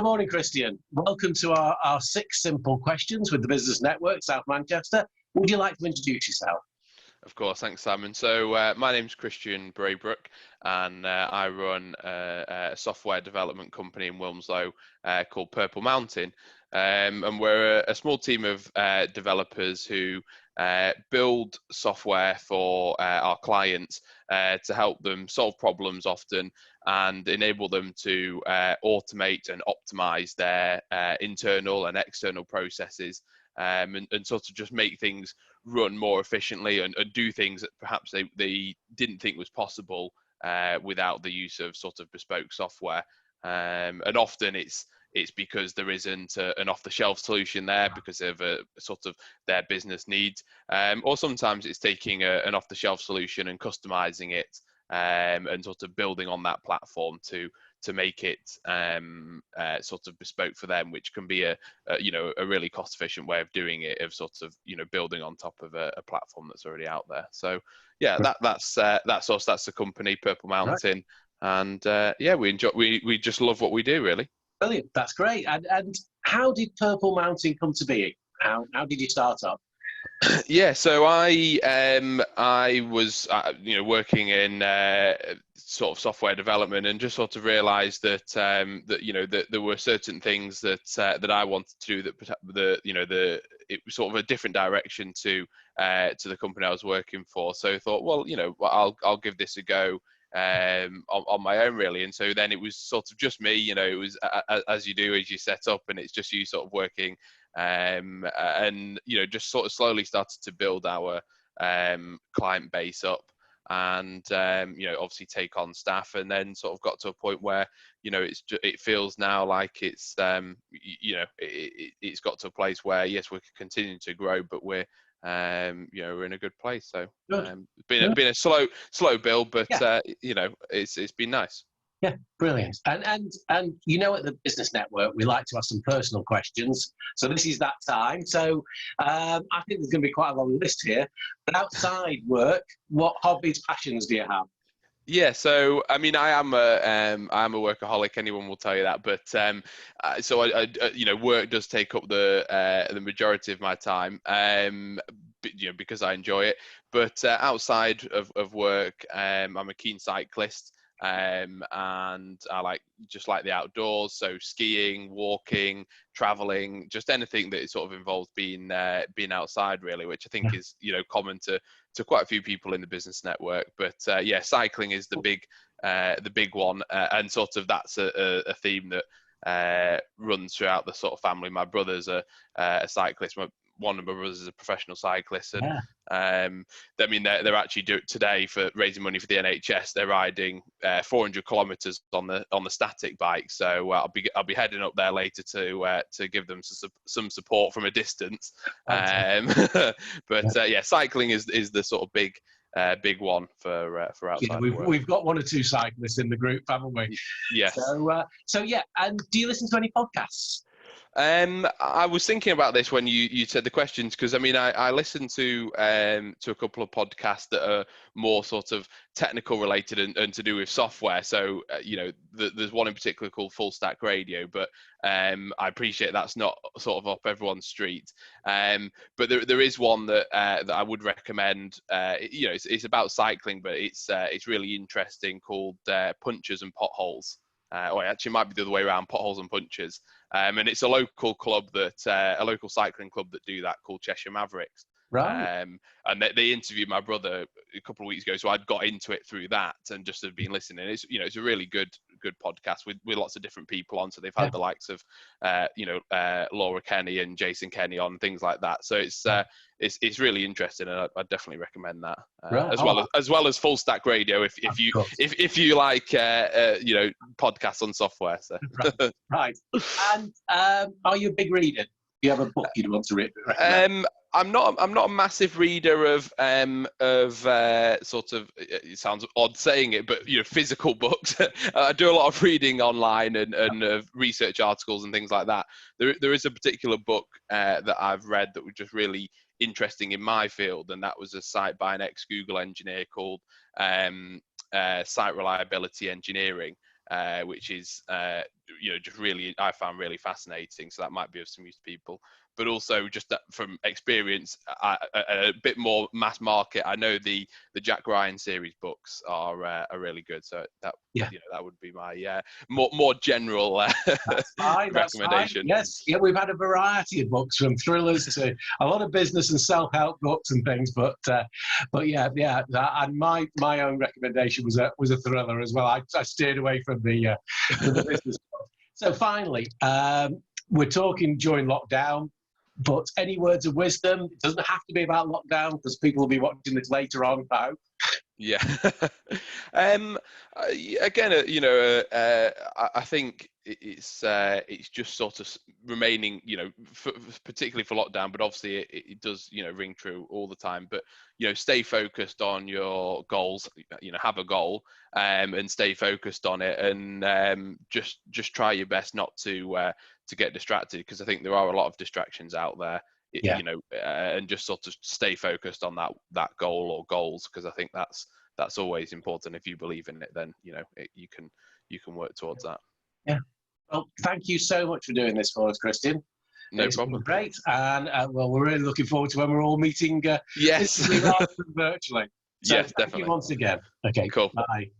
Good morning, Christian. Welcome to our 6 simple questions with the Business Network, South Manchester. Would you like to introduce yourself? Of course, thanks, Simon. So my name's Christian Braybrooke, and I run a software development company in Wilmslow called Purple Mountain. And we're a small team of developers who build software for our clients to help them solve problems often and enable them to automate and optimize their internal and external processes, and sort of just make things run more efficiently and do things that perhaps they didn't think was possible without the use of sort of bespoke software. And often it's because there isn't an off-the-shelf solution there because of a sort of their business needs, or sometimes it's taking an off-the-shelf solution and customizing it, and sort of building on that platform to make it sort of bespoke for them, which can be a really cost-efficient way of doing it, of sort of building on top of a platform that's already out there. So yeah, that's us. That's the company, Purple Mountain, right. And we just love what we do, really. Brilliant, that's great. And how did Purple Mountain come to be? How did you start up? Yeah, so I was working in sort of software development, and just sort of realised that that there were certain things that I wanted to do it was sort of a different direction to the company I was working for. So I thought, well, I'll give this a go on my own, really. And so then it was sort of just me, it was as you set up, and it's just you sort of working, and just sort of slowly started to build our client base up, and obviously take on staff, and then sort of got to a point where it feels now like it's it's got to a place where yes, we're continuing to grow, but we're we're in a good place. So been a slow build, but it's been nice. Yeah, brilliant. And at the Business Network, we like to ask some personal questions. So this is that time. So I think there's going to be quite a long list here. But outside work, what hobbies, passions do you have? Yeah, so I mean, I am a workaholic. Anyone will tell you that. But so I work does take up the majority of my time, because I enjoy it. But outside of work, I'm a keen cyclist. And I like the outdoors, so skiing, walking, traveling, just anything that sort of involves being outside, really, which I think is common to quite a few people in the Business Network. But cycling is the big one, and sort of that's a theme that runs throughout the sort of family. My brother's a cyclist. One of my brothers is a professional cyclist, and I mean they're actually today, for raising money for the NHS, they're riding 400 kilometres on the static bike. So I'll be heading up there later to give them some support from a distance. But cycling is the sort of big one for outside. Yeah, we've got 1 or 2 cyclists in the group, haven't we? Yes. So and do you listen to any podcasts? I was thinking about this when you said the questions, because I mean I listen to a couple of podcasts that are more sort of technical related and to do with software. So there's one in particular called Full Stack Radio, but I appreciate that's not sort of up everyone's street. But there is one that I would recommend. It's about cycling, but it's really interesting, called Punches and Potholes. Or it actually might be the other way around, Potholes and Punches. And it's a local club a local cycling club that do that, called Cheshire Mavericks. Right. And they interviewed my brother a couple of weeks ago, so I'd got into it through that and just have been listening. It's a really good podcast with lots of different people on. So they've had the likes of Laura Kenny and Jason Kenny on, things like that. So it's really interesting, and I'd definitely recommend that, as well as Full Stack Radio if you like podcasts on software. So. Right. And are you a big reader? Do you have a book you'd want to read? I'm not a massive reader of sort of, it sounds odd saying it, but physical books. I do a lot of reading online and research articles and things like that. There is a particular book that I've read that was just really interesting in my field, and that was a site by an ex-Google engineer called Site Reliability Engineering. Which is just really I found really fascinating. So that might be of some use to people. But also just that from experience, a bit more mass market. I know the Jack Ryan series books are really good. So that that would be my more general That's fine. That's fine. recommendation. Yes, yeah, we've had a variety of books from thrillers to a lot of business and self-help books and things. But yeah. And my own recommendation was a thriller as well. I steered away from the business. So finally, we're talking during lockdown. But any words of wisdom? It doesn't have to be about lockdown because people will be watching this later on, I hope. Yeah. Again, I think it's just sort of remaining, particularly for lockdown, but obviously it does, ring true all the time. But stay focused on your goals. Have a goal, and stay focused on it, and just try your best not to get distracted, because I think there are a lot of distractions out there. Yeah. And just sort of stay focused on that goal or goals, because I think that's always important. If you believe in it, then you can work towards that. Yeah. Well, thank you so much for doing this for us, Christian. No It's problem. been great, and we're really looking forward to when we're all meeting. Yes. Rather than virtually. So Yes, thank definitely. you once again. Okay. Cool. Bye.